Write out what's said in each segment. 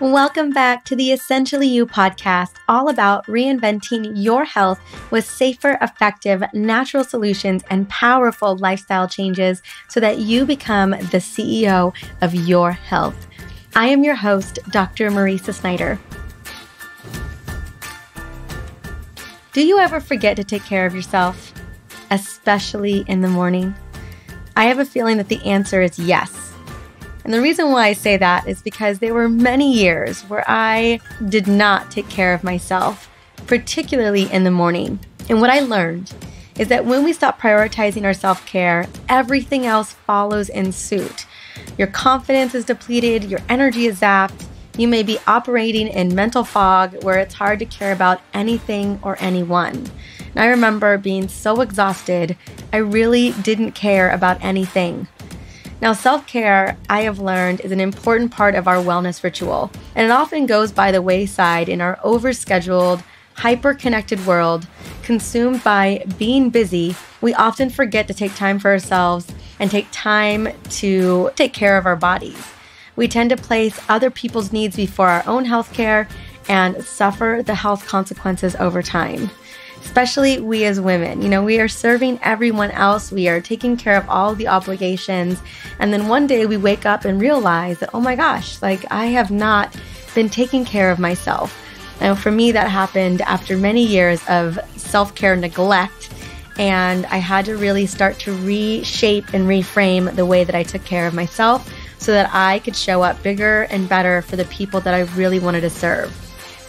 Welcome back to the Essentially You podcast, all about reinventing your health with safer, effective, natural solutions and powerful lifestyle changes so that you become the CEO of your health. I am your host, Dr. Mariza Snyder. Do you ever forget to take care of yourself, especially in the morning? I have a feeling that the answer is yes. And the reason why I say that is because there were many years where I did not take care of myself, particularly in the morning. And what I learned is that when we stop prioritizing our self-care, everything else follows in suit. Your confidence is depleted, your energy is zapped. You may be operating in mental fog where it's hard to care about anything or anyone. And I remember being so exhausted, I really didn't care about anything. Now, self-care, I have learned, is an important part of our wellness ritual, and it often goes by the wayside in our overscheduled, hyper-connected world. Consumed by being busy, we often forget to take time for ourselves and take time to take care of our bodies. We tend to place other people's needs before our own health care and suffer the health consequences over time. Especially we as women, we are serving everyone else. We are taking care of all the obligations. And then one day we wake up and realize that, oh my gosh, I have not been taking care of myself. Now, for me, that happened after many years of self-care neglect. And I had to really start to reshape and reframe the way that I took care of myself so that I could show up bigger and better for the people that I really wanted to serve.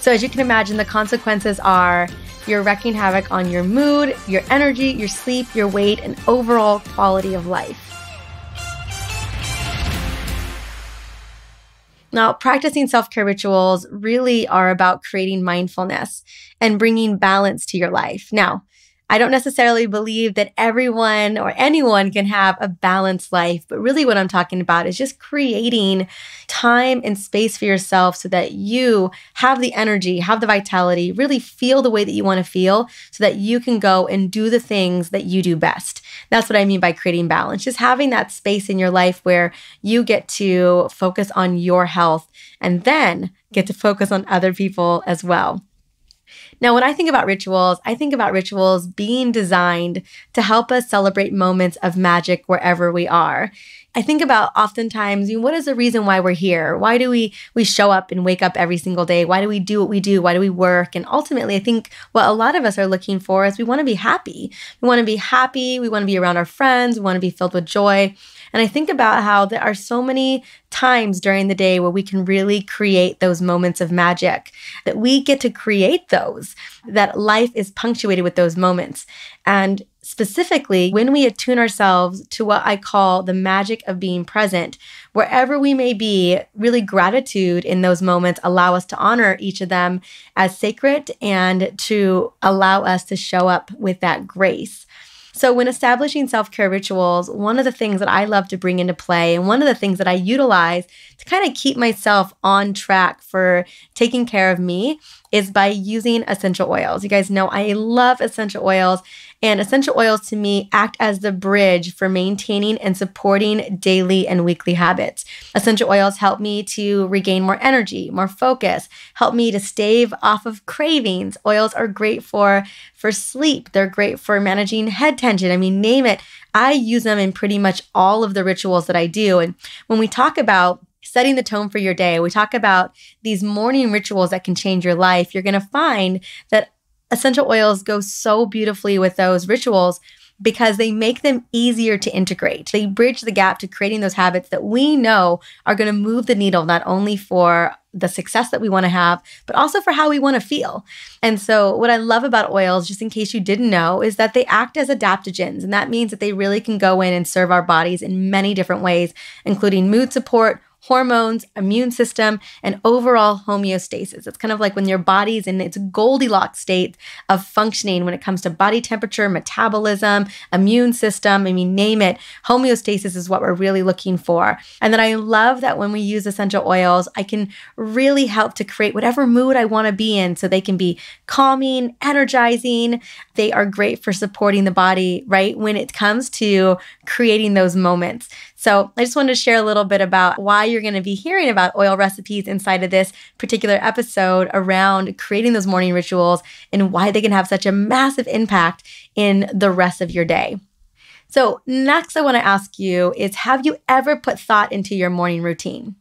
So as you can imagine, the consequences are you're wreaking havoc on your mood, your energy, your sleep, your weight, and overall quality of life. Now, practicing self-care rituals really are about creating mindfulness and bringing balance to your life. Now, I don't necessarily believe that everyone or anyone can have a balanced life, but really what I'm talking about is just creating time and space for yourself so that you have the energy, have the vitality, really feel the way that you want to feel so that you can go and do the things that you do best. That's what I mean by creating balance, just having that space in your life where you get to focus on your health and then get to focus on other people as well. Now, when I think about rituals being designed to help us celebrate moments of magic wherever we are. I think about oftentimes, what is the reason why we're here? Why do we show up and wake up every single day? Why do we do what we do? Why do we work? And ultimately, I think what a lot of us are looking for is we want to be happy. We want to be happy. We want to be around our friends. We want to be filled with joy. And I think about how there are so many times during the day where we can really create those moments of magic, that we get to create those, that life is punctuated with those moments. And specifically, when we attune ourselves to what I call the magic of being present, wherever we may be, really gratitude in those moments allow us to honor each of them as sacred and to allow us to show up with that grace. So when establishing self-care rituals, one of the things that I love to bring into play and one of the things that I utilize to kind of keep myself on track for taking care of me is by using essential oils. You guys know I love essential oils, and essential oils to me act as the bridge for maintaining and supporting daily and weekly habits. Essential oils help me to regain more energy, more focus, help me to stave off of cravings. Oils are great for sleep. They're great for managing head tension. Name it. I use them in pretty much all of the rituals that I do. And when we talk about setting the tone for your day, we talk about these morning rituals that can change your life, you're going to find that essential oils go so beautifully with those rituals because they make them easier to integrate. They bridge the gap to creating those habits that we know are going to move the needle, not only for the success that we want to have, but also for how we want to feel. And so what I love about oils, just in case you didn't know, is that they act as adaptogens. And that means that they really can go in and serve our bodies in many different ways, including mood support, hormones, immune system, and overall homeostasis. It's kind of like when your body's in its Goldilocks state of functioning when it comes to body temperature, metabolism, immune system, name it. Homeostasis is what we're really looking for. And then I love that when we use essential oils, I can really help to create whatever mood I want to be in so they can be calming, energizing. They are great for supporting the body, right? When it comes to creating those moments. So I just wanted to share a little bit about why you're going to be hearing about oil recipes inside of this particular episode around creating those morning rituals and why they can have such a massive impact in the rest of your day. So next I want to ask you is, have you ever put thought into your morning routine?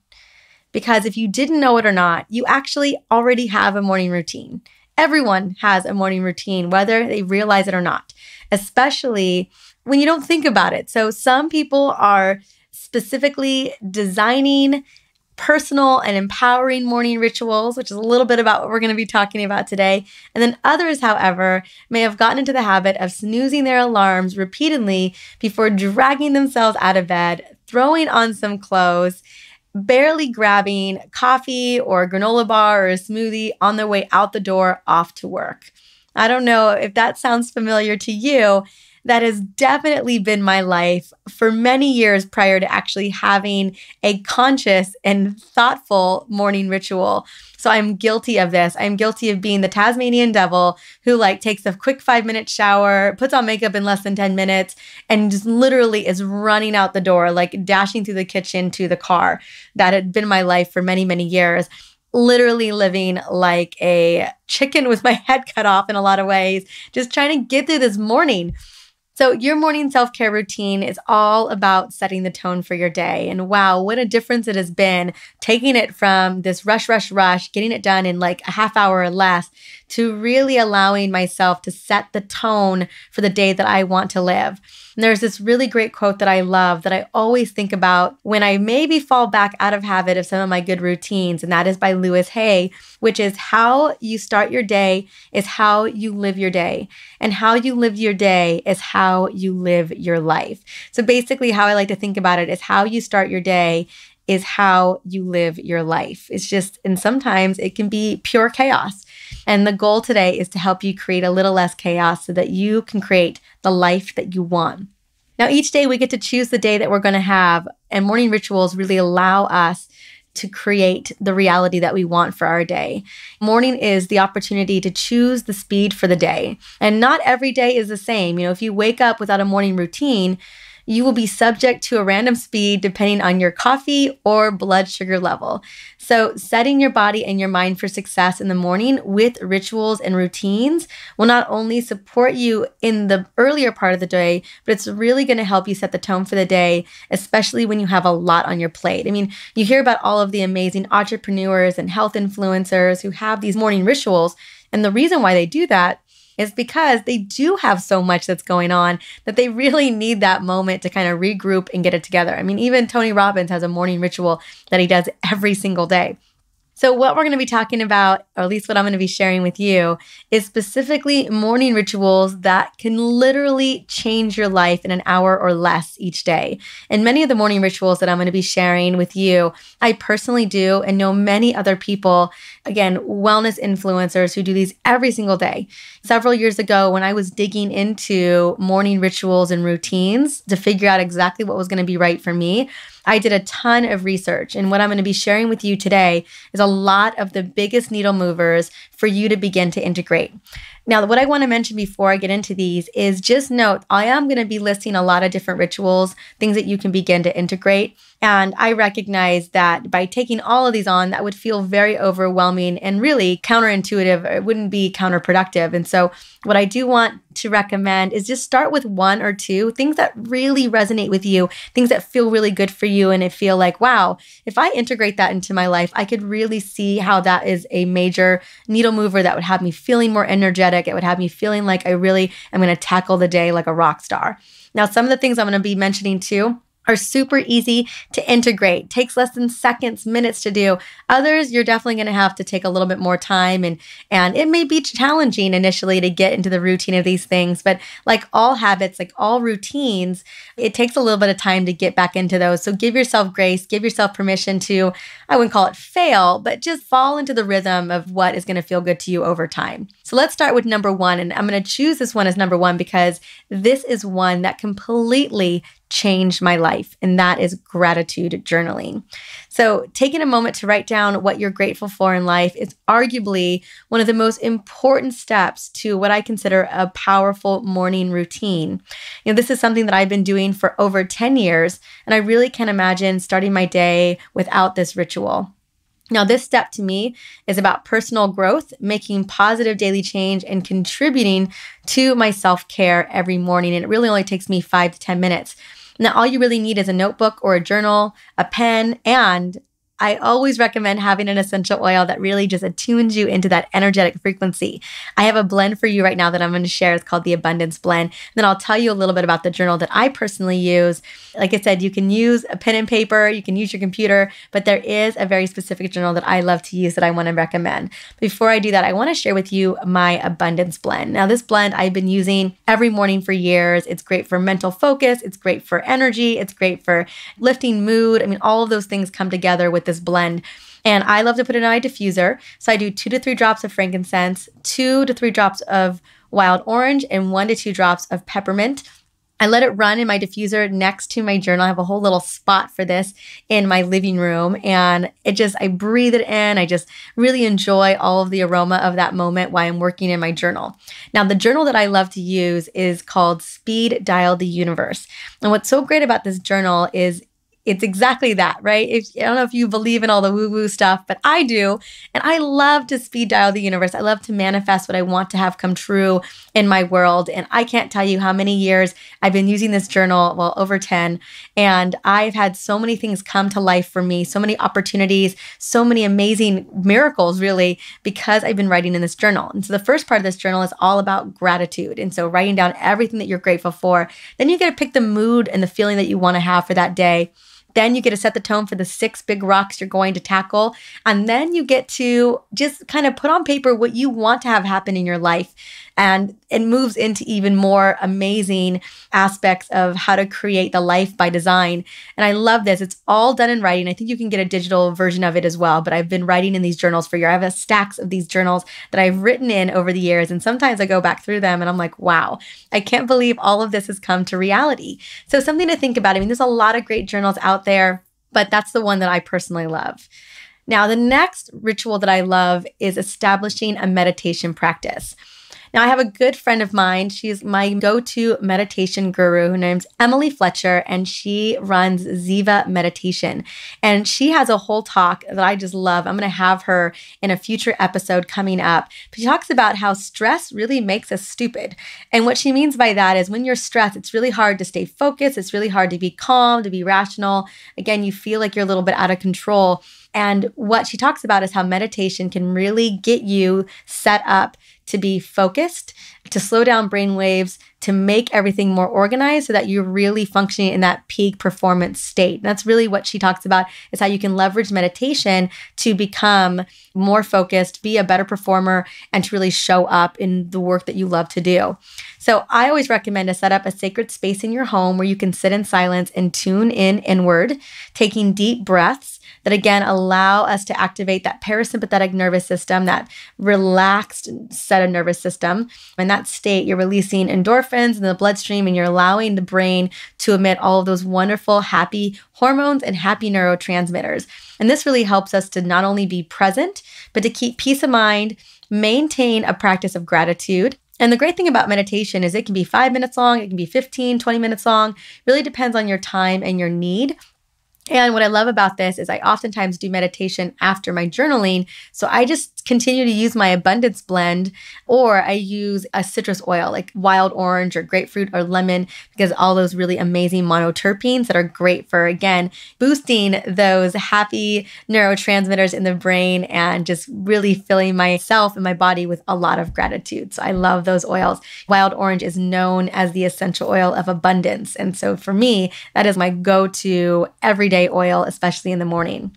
Because if you didn't know it or not, you actually already have a morning routine. Everyone has a morning routine, whether they realize it or not, especially when you don't think about it. So some people are specifically designing personal and empowering morning rituals, which is a little bit about what we're going to be talking about today. And then others, however, may have gotten into the habit of snoozing their alarms repeatedly before dragging themselves out of bed, throwing on some clothes, barely grabbing coffee or a granola bar or a smoothie on their way out the door off to work. I don't know if that sounds familiar to you. That has definitely been my life for many years prior to actually having a conscious and thoughtful morning ritual. So I'm guilty of this. I'm guilty of being the Tasmanian devil who takes a quick 5-minute shower, puts on makeup in less than 10 minutes, and just literally is running out the door, dashing through the kitchen to the car. That had been my life for many, many years. Literally living like a chicken with my head cut off in a lot of ways, just trying to get through this morning. So your morning self-care routine is all about setting the tone for your day. And wow, what a difference it has been taking it from this rush, getting it done in a half hour or less, to really allowing myself to set the tone for the day that I want to live. And there's this really great quote that I love that I always think about when I maybe fall back out of habit of some of my good routines. And that is by Louise Hay, which is, how you start your day is how you live your day. And how you live your day is how you live your life. So basically how I like to think about it is, how you start your day is how you live your life. It's just, and sometimes it can be pure chaos. And the goal today is to help you create a little less chaos so that you can create the life that you want. Now, each day we get to choose the day that we're going to have, and morning rituals really allow us to create the reality that we want for our day. Morning is the opportunity to choose the speed for the day. And not every day is the same. If you wake up without a morning routine, you will be subject to a random speed depending on your coffee or blood sugar level. So setting your body and your mind for success in the morning with rituals and routines will not only support you in the earlier part of the day, but it's really going to help you set the tone for the day, especially when you have a lot on your plate. I mean, you hear about all of the amazing entrepreneurs and health influencers who have these morning rituals. And the reason why they do that is because they do have so much that's going on that they really need that moment to kind of regroup and get it together. I mean, even Tony Robbins has a morning ritual that he does every single day. So what we're going to be talking about, or at least what I'm going to be sharing with you, is specifically morning rituals that can literally change your life in an hour or less each day. And many of the morning rituals that I'm going to be sharing with you, I personally do, and know many other people, again, wellness influencers who do these every single day. Several years ago, when I was digging into morning rituals and routines to figure out exactly what was going to be right for me, I did a ton of research, and what I'm going to be sharing with you today is a lot of the biggest needle movers for you to begin to integrate. Now, what I want to mention before I get into these is just note, I am going to be listing a lot of different rituals, things that you can begin to integrate. And I recognize that by taking all of these on, that would feel very overwhelming and really counterintuitive. It wouldn't be counterproductive. And so what I do want to recommend is just start with one or two things that really resonate with you, things that feel really good for you. And it feel like, wow, if I integrate that into my life, I could really see how that is a major needle mover that would have me feeling more energetic. It would have me feeling like I really am going to tackle the day like a rock star. Now, some of the things I'm going to be mentioning too are super easy to integrate. Takes less than seconds, minutes to do. Others, you're definitely going to have to take a little bit more time, and it may be challenging initially to get into the routine of these things. But like all habits, like all routines, it takes a little bit of time to get back into those. So give yourself grace, give yourself permission to, I wouldn't call it fail, but just fall into the rhythm of what is going to feel good to you over time. So let's start with number one. And I'm going to choose this one as number one because this is one that completely changed my life, and that is gratitude journaling. So taking a moment to write down what you're grateful for in life is arguably one of the most important steps to what I consider a powerful morning routine. This is something that I've been doing for over 10 years, and I really can't imagine starting my day without this ritual. Now, this step to me is about personal growth, making positive daily change, and contributing to my self-care every morning. And it really only takes me 5 to 10 minutes. Now, all you really need is a notebook or a journal, a pen, and I always recommend having an essential oil that really just attunes you into that energetic frequency. I have a blend for you right now that I'm going to share. It's called the Abundance Blend. Then I'll tell you a little bit about the journal that I personally use. Like I said, you can use a pen and paper, you can use your computer, but there is a very specific journal that I love to use that I want to recommend. Before I do that, I want to share with you my Abundance Blend. Now, this blend I've been using every morning for years. It's great for mental focus. It's great for energy. It's great for lifting mood. I mean, all of those things come together with this blend. And I love to put it in my diffuser. So I do 2 to 3 drops of frankincense, 2 to 3 drops of wild orange, and 1 to 2 drops of peppermint. I let it run in my diffuser next to my journal. I have a whole little spot for this in my living room. And I breathe it in. I just really enjoy all of the aroma of that moment while I'm working in my journal. Now, the journal that I love to use is called Speed Dial the Universe. And what's so great about this journal is it's exactly that, right? I don't know if you believe in all the woo-woo stuff, but I do. And I love to speed dial the universe. I love to manifest what I want to have come true in my world. And I can't tell you how many years I've been using this journal, well, over 10. And I've had so many things come to life for me, so many opportunities, so many amazing miracles, really, because I've been writing in this journal. And so the first part of this journal is all about gratitude. And so writing down everything that you're grateful for. Then you get to pick the mood and the feeling that you want to have for that day. Then you get to set the tone for the 6 big rocks you're going to tackle. And then you get to just kind of put on paper what you want to have happen in your life. And it moves into even more amazing aspects of how to create the life by design. And I love this. It's all done in writing. I think you can get a digital version of it as well. But I've been writing in these journals for years. I have stacks of these journals that I've written in over the years. And sometimes I go back through them and I'm like, wow, I can't believe all of this has come to reality. So something to think about. I mean, there's a lot of great journals out there, but that's the one that I personally love. Now, the next ritual that I love is establishing a meditation practice. Now, I have a good friend of mine. She's my go-to meditation guru. Her name's Emily Fletcher, and she runs Ziva Meditation. And she has a whole talk that I just love. I'm going to have her in a future episode coming up. But she talks about how stress really makes us stupid. And what she means by that is when you're stressed, it's really hard to stay focused. It's really hard to be calm, to be rational. Again, you feel like you're a little bit out of control. And what she talks about is how meditation can really get you set up to be focused, to slow down brain waves, to make everything more organized so that you're really functioning in that peak performance state. And that's really what she talks about, is how you can leverage meditation to become more focused, be a better performer, and to really show up in the work that you love to do. So I always recommend to set up a sacred space in your home where you can sit in silence and tune in inward, taking deep breaths that again allow us to activate that parasympathetic nervous system, that relaxed set of nervous system. In that state, you're releasing endorphins in the bloodstream and you're allowing the brain to emit all of those wonderful, happy hormones and happy neurotransmitters. And this really helps us to not only be present, but to keep peace of mind, maintain a practice of gratitude. And the great thing about meditation is it can be 5 minutes long, it can be 15, 20 minutes long. Really depends on your time and your need. And what I love about this is I oftentimes do meditation after my journaling. So I just continue to use my Abundance Blend, or I use a citrus oil like wild orange or grapefruit or lemon, because all those really amazing monoterpenes that are great for, again, boosting those happy neurotransmitters in the brain and just really filling myself and my body with a lot of gratitude. So I love those oils. Wild orange is known as the essential oil of abundance. And so for me, that is my go-to everyday oil, especially in the morning.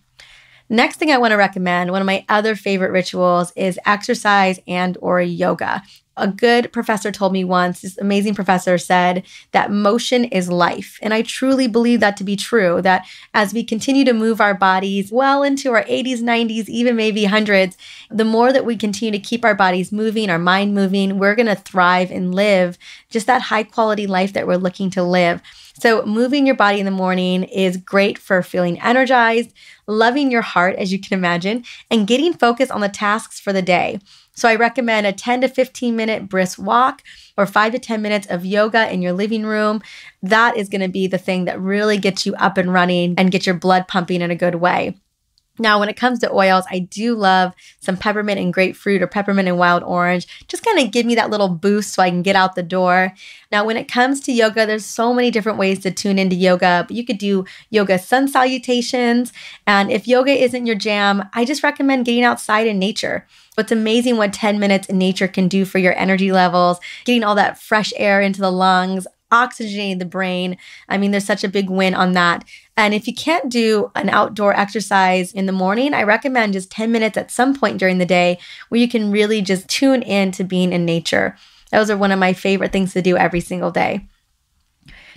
Next thing I want to recommend, one of my other favorite rituals, is exercise and or yoga. A good professor told me once, this amazing professor said that motion is life. And I truly believe that to be true, that as we continue to move our bodies well into our 80s, 90s, even maybe hundreds, the more that we continue to keep our bodies moving, our mind moving, we're going to thrive and live just that high quality life that we're looking to live. So moving your body in the morning is great for feeling energized, loving your heart, as you can imagine, and getting focused on the tasks for the day. So I recommend a 10 to 15 minute brisk walk or 5 to 10 minutes of yoga in your living room. That is going to be the thing that really gets you up and running and get your blood pumping in a good way. Now, when it comes to oils, I do love some peppermint and grapefruit or peppermint and wild orange. Just kind of give me that little boost so I can get out the door. Now, when it comes to yoga, there's so many different ways to tune into yoga, but you could do yoga sun salutations. And if yoga isn't your jam, I just recommend getting outside in nature. It's amazing what 10 minutes in nature can do for your energy levels, getting all that fresh air into the lungs, oxygenating the brain. I mean, there's such a big win on that. And if you can't do an outdoor exercise in the morning, I recommend just 10 minutes at some point during the day where you can really just tune in to being in nature. Those are one of my favorite things to do every single day.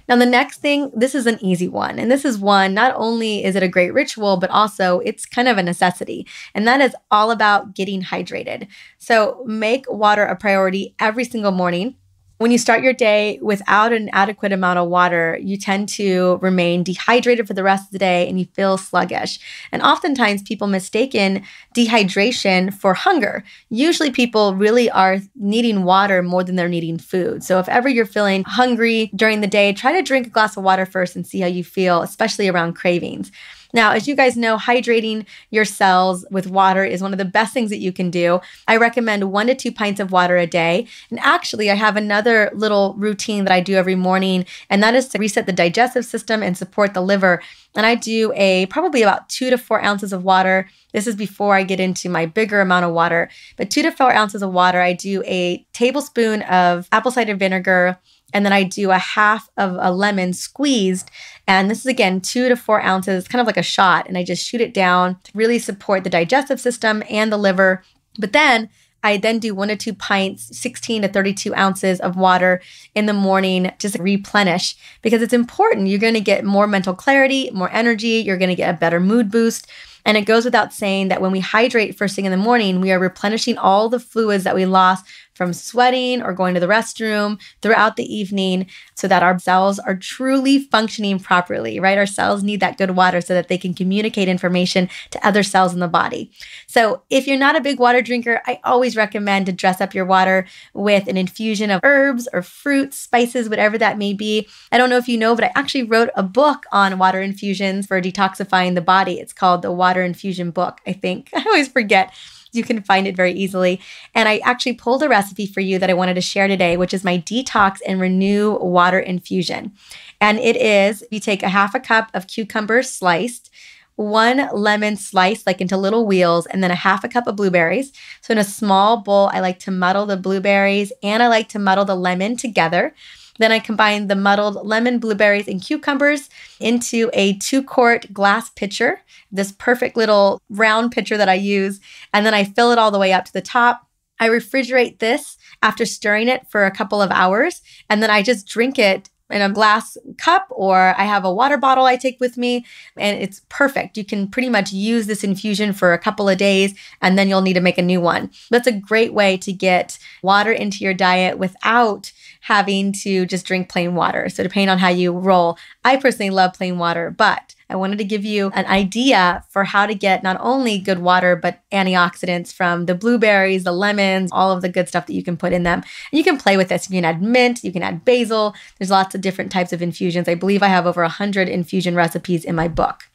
Now, the next thing, this is an easy one. And this is one, not only is it a great ritual, but also it's kind of a necessity. And that is all about getting hydrated. So make water a priority every single morning. When you start your day without an adequate amount of water, you tend to remain dehydrated for the rest of the day and you feel sluggish. And oftentimes people mistaken dehydration for hunger. Usually people really are needing water more than they're needing food. So if ever you're feeling hungry during the day, try to drink a glass of water first and see how you feel, especially around cravings. Now, as you guys know, hydrating your cells with water is one of the best things that you can do. I recommend 1 to 2 pints of water a day. And actually, I have another little routine that I do every morning, and that is to reset the digestive system and support the liver. And I do probably about 2 to 4 ounces of water. This is before I get into my bigger amount of water. But 2 to 4 ounces of water, I do a tablespoon of apple cider vinegar, and then I do a half of a lemon squeezed. And this is, again, 2 to 4 ounces, kind of like a shot. And I just shoot it down to really support the digestive system and the liver. But then I then do 1 to 2 pints, 16 to 32 ounces of water in the morning, just replenish, because it's important. You're going to get more mental clarity, more energy. You're going to get a better mood boost. And it goes without saying that when we hydrate first thing in the morning, we are replenishing all the fluids that we lost from sweating or going to the restroom throughout the evening so that our cells are truly functioning properly, right? Our cells need that good water so that they can communicate information to other cells in the body. So if you're not a big water drinker, I always recommend to dress up your water with an infusion of herbs or fruits, spices, whatever that may be. I don't know if you know, but I actually wrote a book on water infusions for detoxifying the body. It's called the Water Infusion Book, I think. I always forget. You can find it very easily. And I actually pulled a recipe for you that I wanted to share today, which is my detox and renew water infusion. And it is, you take a half a cup of cucumbers sliced, 1 lemon sliced like into little wheels, and then a half a cup of blueberries. So in a small bowl, I like to muddle the blueberries and I like to muddle the lemon together. Then I combine the muddled lemon, blueberries, and cucumbers into a 2-quart glass pitcher, this perfect little round pitcher that I use. And then I fill it all the way up to the top. I refrigerate this after stirring it for a couple of hours. And then I just drink it in a glass cup, or I have a water bottle I take with me, and it's perfect. You can pretty much use this infusion for a couple of days, and then you'll need to make a new one. That's a great way to get water into your diet without having to just drink plain water. So depending on how you roll, I personally love plain water, but I wanted to give you an idea for how to get not only good water, but antioxidants from the blueberries, the lemons, all of the good stuff that you can put in them. And you can play with this. You can add mint, you can add basil. There's lots of different types of infusions. I believe I have over 100 infusion recipes in my book.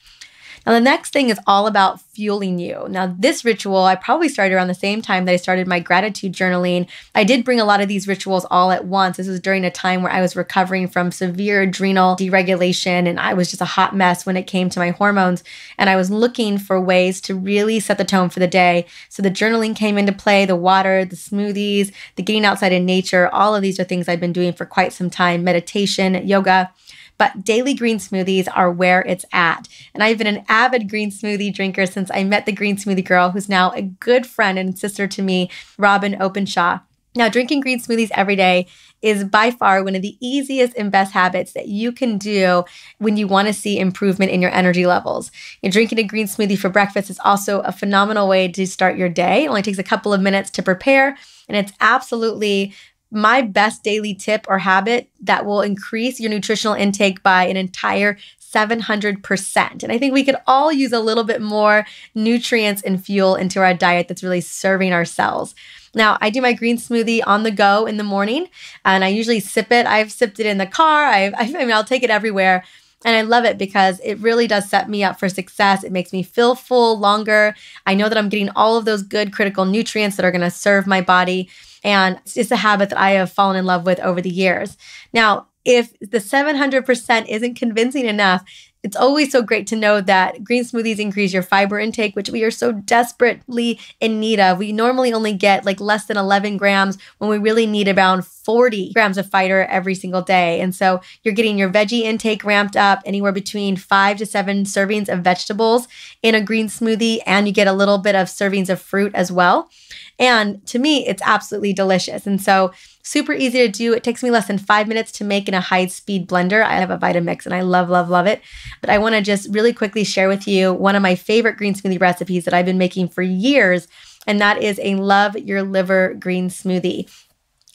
Now, the next thing is all about fueling you. Now, this ritual, I probably started around the same time that I started my gratitude journaling. I did bring a lot of these rituals all at once. This was during a time where I was recovering from severe adrenal deregulation, and I was just a hot mess when it came to my hormones. And I was looking for ways to really set the tone for the day. So the journaling came into play, the water, the smoothies, the getting outside in nature. All of these are things I've been doing for quite some time, meditation, yoga. But daily green smoothies are where it's at. And I've been an avid green smoothie drinker since I met the green smoothie girl, who's now a good friend and sister to me, Robin Openshaw. Now, drinking green smoothies every day is by far one of the easiest and best habits that you can do when you want to see improvement in your energy levels. And drinking a green smoothie for breakfast is also a phenomenal way to start your day. It only takes a couple of minutes to prepare, and it's absolutely my best daily tip or habit that will increase your nutritional intake by an entire 700%. And I think we could all use a little bit more nutrients and fuel into our diet that's really serving our cells. Now, I do my green smoothie on the go in the morning, and I usually sip it. I've sipped it in the car. I'll take it everywhere. And I love it because it really does set me up for success. It makes me feel full longer. I know that I'm getting all of those good critical nutrients that are going to serve my body. And it's just a habit that I have fallen in love with over the years. Now, if the 700% isn't convincing enough, it's always so great to know that green smoothies increase your fiber intake, which we are so desperately in need of. We normally only get like less than 11 grams when we really need around 40 grams of fiber every single day. And so you're getting your veggie intake ramped up anywhere between 5 to 7 servings of vegetables in a green smoothie, and you get a little bit of servings of fruit as well. And to me, it's absolutely delicious. And so super easy to do. It takes me less than 5 minutes to make in a high-speed blender. I have a Vitamix and I love, love, love it. But I want to just really quickly share with you one of my favorite green smoothie recipes that I've been making for years, and that is a Love Your Liver green smoothie.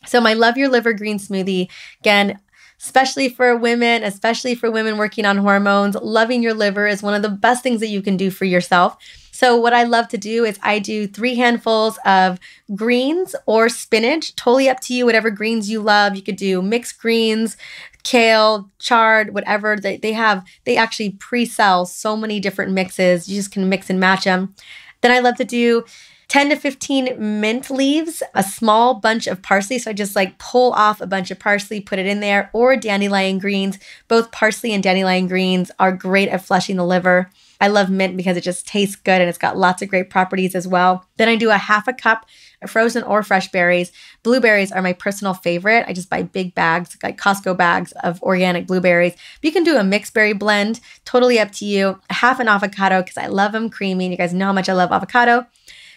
So my Love Your Liver green smoothie, again, especially for women working on hormones, loving your liver is one of the best things that you can do for yourself. So what I love to do is I do 3 handfuls of greens or spinach, totally up to you, whatever greens you love. You could do mixed greens, kale, chard, whatever. They actually pre-sell so many different mixes. You just can mix and match them. Then I love to do 10 to 15 mint leaves, a small bunch of parsley. So I just like pull off a bunch of parsley, put it in there, or dandelion greens. Both parsley and dandelion greens are great at flushing the liver. I love mint because it just tastes good and it's got lots of great properties as well. Then I do a half a cup of frozen or fresh berries. Blueberries are my personal favorite. I just buy big bags, like Costco bags of organic blueberries. But you can do a mixed berry blend, totally up to you. Half an avocado because I love them creamy. And you guys know how much I love avocado.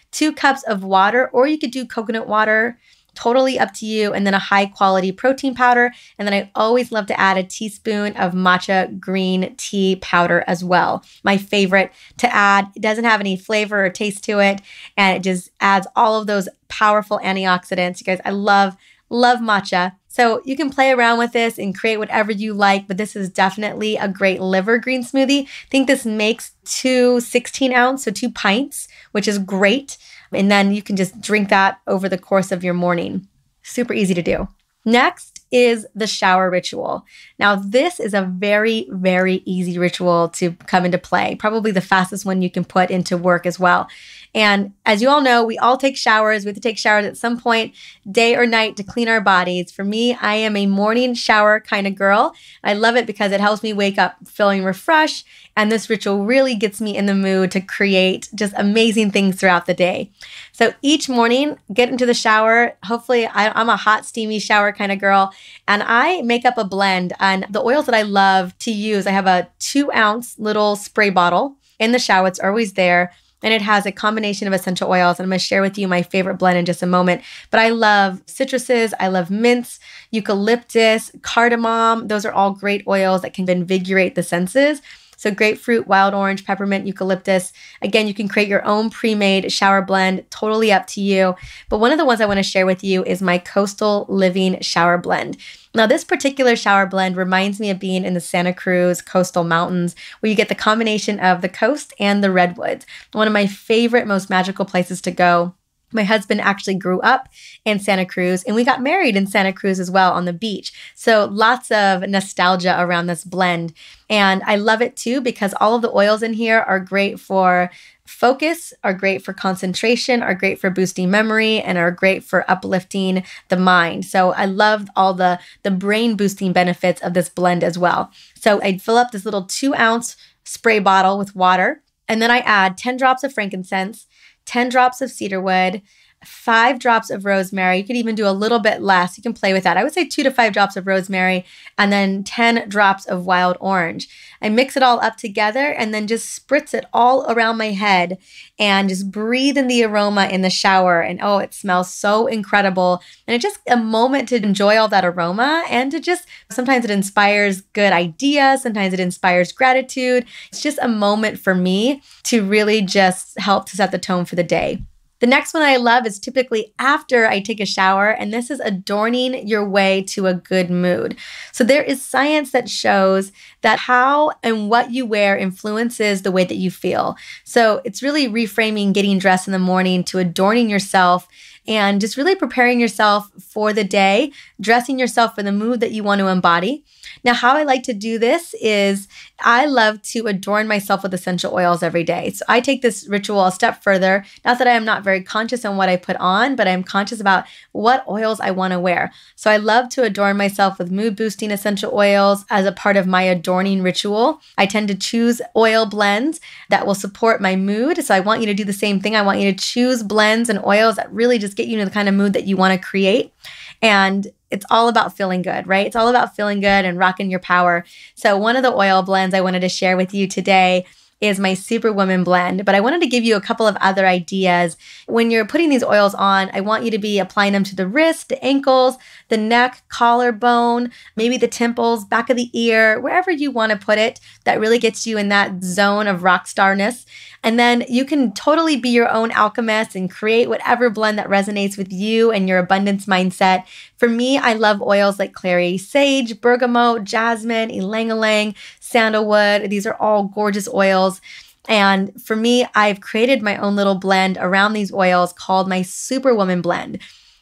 2 cups of water, or you could do coconut water, totally up to you. And then a high quality protein powder. And then I always love to add a teaspoon of matcha green tea powder as well. My favorite to add. It doesn't have any flavor or taste to it. And it just adds all of those powerful antioxidants. You guys, I love matcha. So you can play around with this and create whatever you like, but this is definitely a great liver green smoothie. I think this makes 2 16-ounce, so 2 pints, which is great. And then you can just drink that over the course of your morning. Super easy to do. Next is the shower ritual. Now, this is a very, very easy ritual to come into play, probably the fastest one you can put into work as well. And as you all know, we all take showers. We have to take showers at some point, day or night, to clean our bodies. For me, I am a morning shower kind of girl. I love it because it helps me wake up feeling refreshed. And this ritual really gets me in the mood to create just amazing things throughout the day. So each morning, get into the shower. Hopefully, I'm a hot, steamy shower kind of girl. And I make up a blend. And the oils that I love to use, I have a 2-ounce little spray bottle in the shower. It's always there. And it has a combination of essential oils. And I'm going to share with you my favorite blend in just a moment. But I love citruses. I love mints, eucalyptus, cardamom. Those are all great oils that can invigorate the senses. So grapefruit, wild orange, peppermint, eucalyptus. Again, you can create your own pre-made shower blend, totally up to you. But one of the ones I want to share with you is my Coastal Living shower blend. Now, this particular shower blend reminds me of being in the Santa Cruz coastal mountains, where you get the combination of the coast and the redwoods. One of my favorite, most magical places to go. My husband actually grew up in Santa Cruz, and we got married in Santa Cruz as well on the beach. So lots of nostalgia around this blend. And I love it too because all of the oils in here are great for focus, are great for concentration, are great for boosting memory, and are great for uplifting the mind. So I love all the brain boosting benefits of this blend as well. So I'd fill up this little 2-ounce spray bottle with water, and then I add 10 drops of frankincense, 10 drops of cedarwood, 5 drops of rosemary. You could even do a little bit less. You can play with that. I would say 2 to 5 drops of rosemary, and then 10 drops of wild orange. I mix it all up together and then just spritz it all around my head and just breathe in the aroma in the shower. And oh, it smells so incredible. And it's just a moment to enjoy all that aroma and to just, sometimes it inspires good ideas. Sometimes it inspires gratitude. It's just a moment for me to really just help to set the tone for the day. The next one I love is typically after I take a shower, and this is adorning your way to a good mood. So there is science that shows that how and what you wear influences the way that you feel. So it's really reframing getting dressed in the morning to adorning yourself and just really preparing yourself for the day, dressing yourself for the mood that you want to embody. Now, how I like to do this is I love to adorn myself with essential oils every day. So I take this ritual a step further. Not that I am not very conscious on what I put on, but I'm conscious about what oils I want to wear. So I love to adorn myself with mood boosting essential oils as a part of my adorning ritual. I tend to choose oil blends that will support my mood. So I want you to do the same thing. I want you to choose blends and oils that really just get you into the kind of mood that you want to create. And it's all about feeling good, right? It's all about feeling good and rocking your power. So one of the oil blends I wanted to share with you today is my Superwoman blend, but I wanted to give you a couple of other ideas. When you're putting these oils on, I want you to be applying them to the wrist, the ankles, the neck, collarbone, maybe the temples, back of the ear, wherever you want to put it, that really gets you in that zone of rock starness. And then you can totally be your own alchemist and create whatever blend that resonates with you and your abundance mindset. For me, I love oils like clary sage, bergamot, jasmine, ylang-ylang, sandalwood. These are all gorgeous oils. And for me, I've created my own little blend around these oils called my Superwoman blend.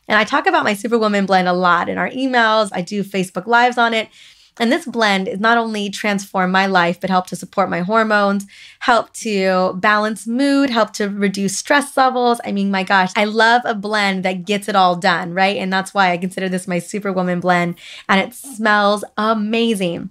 And I talk about my Superwoman blend a lot in our emails. I do Facebook Lives on it. And this blend is not only transformed my life, but helped to support my hormones, help to balance mood, help to reduce stress levels. I mean, my gosh, I love a blend that gets it all done, right? And that's why I consider this my Superwoman blend, and it smells amazing.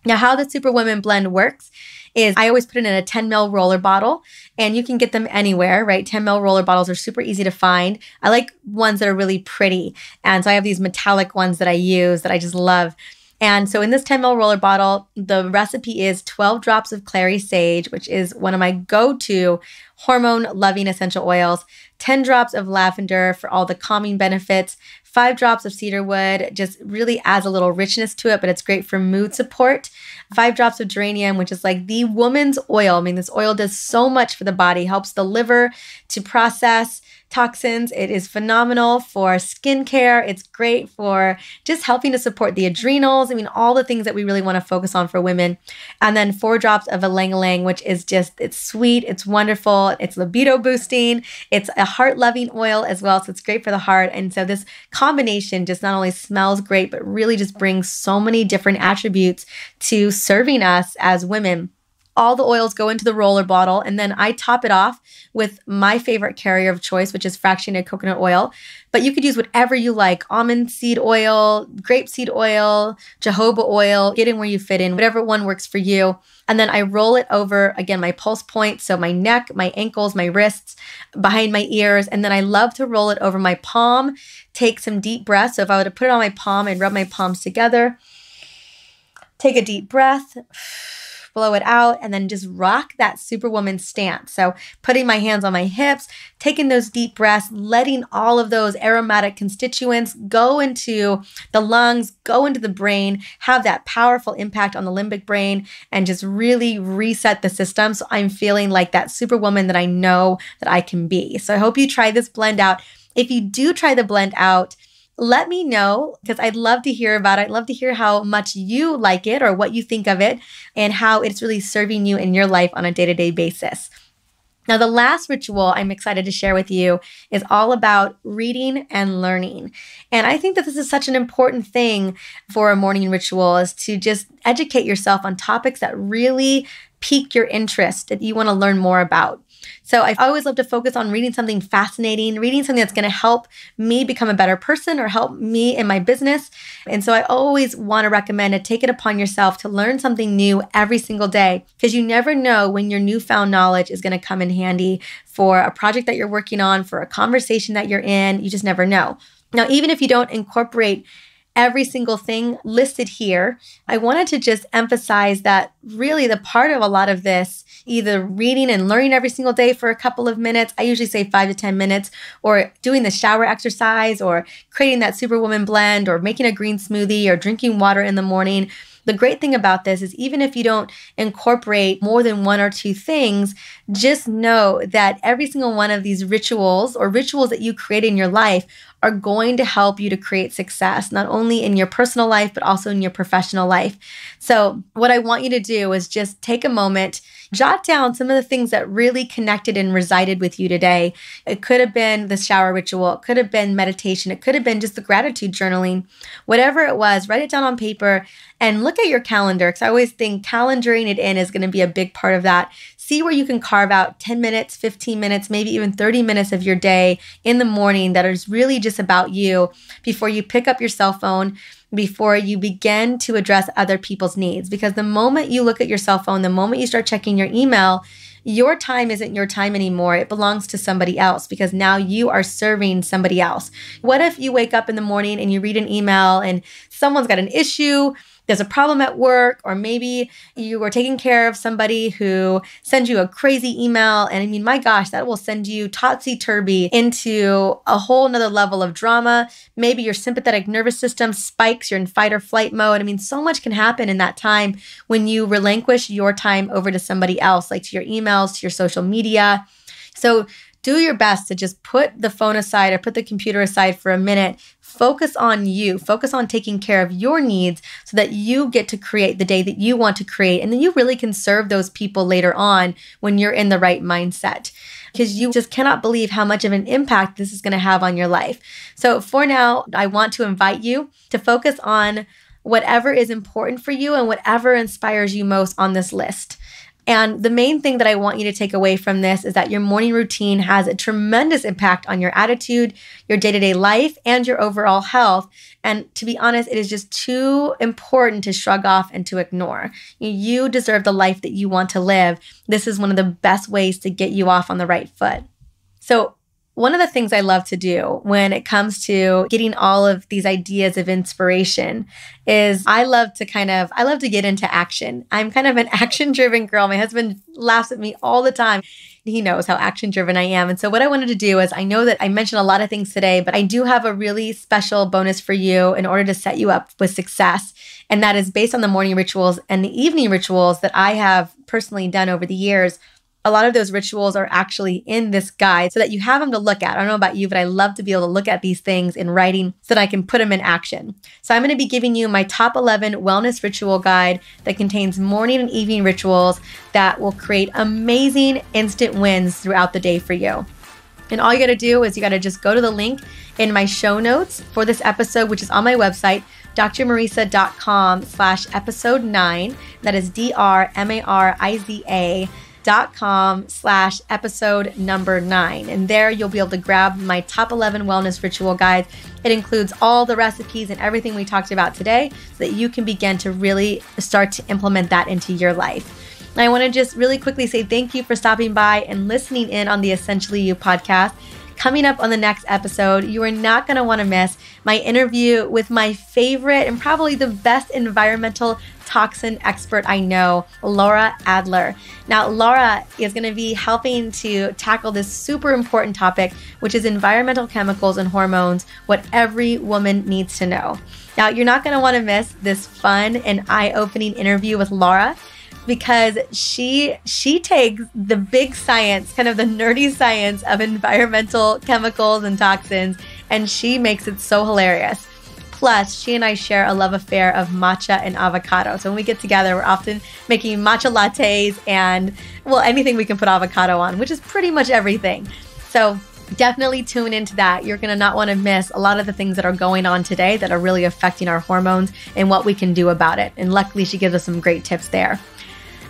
Now, how the Superwoman blend works is I always put it in a 10 ml roller bottle, and you can get them anywhere, right? 10 ml roller bottles are super easy to find. I like ones that are really pretty. And so I have these metallic ones that I use that I just love. And so in this 10 ml roller bottle, the recipe is 12 drops of clary sage, which is one of my go-to hormone-loving essential oils, 10 drops of lavender for all the calming benefits, 5 drops of cedarwood, just really adds a little richness to it, but it's great for mood support. 5 drops of geranium, which is like the woman's oil. I mean, this oil does so much for the body, helps the liver to process toxins. It is phenomenal for skincare. It's great for just helping to support the adrenals. I mean, all the things that we really want to focus on for women. And then 4 drops of ylang-ylang, which is just, it's sweet, it's wonderful, it's libido boosting, it's a heart-loving oil as well. So it's great for the heart. And so this combination just not only smells great, but really just brings so many different attributes to serving us as women. All the oils go into the roller bottle, and then I top it off with my favorite carrier of choice, which is fractionated coconut oil. But you could use whatever you like: almond seed oil, grapeseed oil, jojoba oil, get in where you fit in, whatever one works for you. And then I roll it over, again, my pulse point, so my neck, my ankles, my wrists, behind my ears. And then I love to roll it over my palm, take some deep breaths. So if I were to put it on my palm, I'd rub my palms together, take a deep breath, blow it out, and then just rock that Superwoman stance. So putting my hands on my hips, taking those deep breaths, letting all of those aromatic constituents go into the lungs, go into the brain, have that powerful impact on the limbic brain, and just really reset the system. So I'm feeling like that Superwoman that I know that I can be. So I hope you try this blend out. If you do try the blend out, let me know, because I'd love to hear about it. I'd love to hear how much you like it or what you think of it and how it's really serving you in your life on a day-to-day basis. Now, the last ritual I'm excited to share with you is all about reading and learning. And I think that this is such an important thing for a morning ritual, is to just educate yourself on topics that really pique your interest, that you want to learn more about. So I always love to focus on reading something fascinating, reading something that's going to help me become a better person or help me in my business. And so I always want to recommend to take it upon yourself to learn something new every single day, because you never know when your newfound knowledge is going to come in handy for a project that you're working on, for a conversation that you're in. You just never know. Now, even if you don't incorporate every single thing listed here, I wanted to just emphasize that really the part of a lot of this, either reading and learning every single day for a couple of minutes, I usually say 5 to 10 minutes, or doing the shower exercise, or creating that Superwoman blend, or making a green smoothie, or drinking water in the morning. the great thing about this is even if you don't incorporate more than one or two things, just know that every single one of these rituals or rituals that you create in your life are going to help you to create success, not only in your personal life, but also in your professional life. So what I want you to do is just take a moment, jot down some of the things that really connected and resided with you today. It could have been the shower ritual. It could have been meditation. It could have been just the gratitude journaling. Whatever it was, write it down on paper and look at your calendar, because I always think calendaring it in is going to be a big part of that. See where you can carve out 10 minutes, 15 minutes, maybe even 30 minutes of your day in the morning that is really just about you before you pick up your cell phone, before you begin to address other people's needs. Because the moment you look at your cell phone, the moment you start checking your email, your time isn't your time anymore. It belongs to somebody else, because now you are serving somebody else. What if you wake up in the morning and you read an email and someone's got an issue, there's a problem at work, or maybe you are taking care of somebody who sends you a crazy email. And I mean, my gosh, that will send you topsy-turvy into a whole nother level of drama. Maybe your sympathetic nervous system spikes, you're in fight or flight mode. I mean, so much can happen in that time when you relinquish your time over to somebody else, like to your emails, to your social media. So do your best to just put the phone aside or put the computer aside for a minute. Focus on you. Focus on taking care of your needs so that you get to create the day that you want to create. And then you really can serve those people later on when you're in the right mindset, because you just cannot believe how much of an impact this is going to have on your life. So for now, I want to invite you to focus on whatever is important for you and whatever inspires you most on this list. And the main thing that I want you to take away from this is that your morning routine has a tremendous impact on your attitude, your day-to-day life, and your overall health. And to be honest, it is just too important to shrug off and to ignore. You deserve the life that you want to live. This is one of the best ways to get you off on the right foot. So one of the things I love to do when it comes to getting all of these ideas of inspiration is I love to get into action. I'm kind of an action-driven girl. My husband laughs at me all the time. He knows how action-driven I am. And so what I wanted to do is, I know that I mentioned a lot of things today, but I do have a really special bonus for you in order to set you up with success. And that is based on the morning rituals and the evening rituals that I have personally done over the years. A lot of those rituals are actually in this guide so that you have them to look at. I don't know about you, but I love to be able to look at these things in writing so that I can put them in action. So I'm going to be giving you my top 11 wellness ritual guide that contains morning and evening rituals that will create amazing instant wins throughout the day for you. And all you got to do is you got to just go to the link in my show notes for this episode, which is on my website, drmariza.com/episode 9. That is drmariza.com/episode number 9. And there you'll be able to grab my top 11 wellness ritual guides. It includes all the recipes and everything we talked about today so that you can begin to really start to implement that into your life. And I want to just really quickly say thank you for stopping by and listening in on the Essentially You podcast. Coming up on the next episode, you are not going to want to miss my interview with my favorite and probably the best environmental toxin expert I know, Laura Adler. Now, Laura is going to be helping to tackle this super important topic, which is environmental chemicals and hormones, what every woman needs to know. Now, you're not going to want to miss this fun and eye-opening interview with Laura, because she takes the big science, kind of the nerdy science of environmental chemicals and toxins, and she makes it so hilarious. Plus, she and I share a love affair of matcha and avocado. So when we get together, we're often making matcha lattes and, well, anything we can put avocado on, which is pretty much everything. So definitely tune into that. You're going to not want to miss a lot of the things that are going on today that are really affecting our hormones and what we can do about it. And luckily, she gives us some great tips there.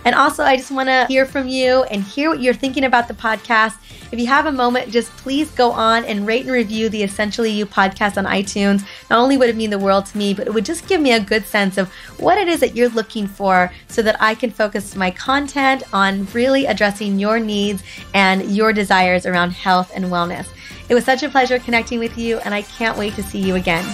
And also, I just want to hear from you and hear what you're thinking about the podcast. If you have a moment, just please go on and rate and review the Essentially You podcast on iTunes. Not only would it mean the world to me, but it would just give me a good sense of what it is that you're looking for so that I can focus my content on really addressing your needs and your desires around health and wellness. It was such a pleasure connecting with you, and I can't wait to see you again.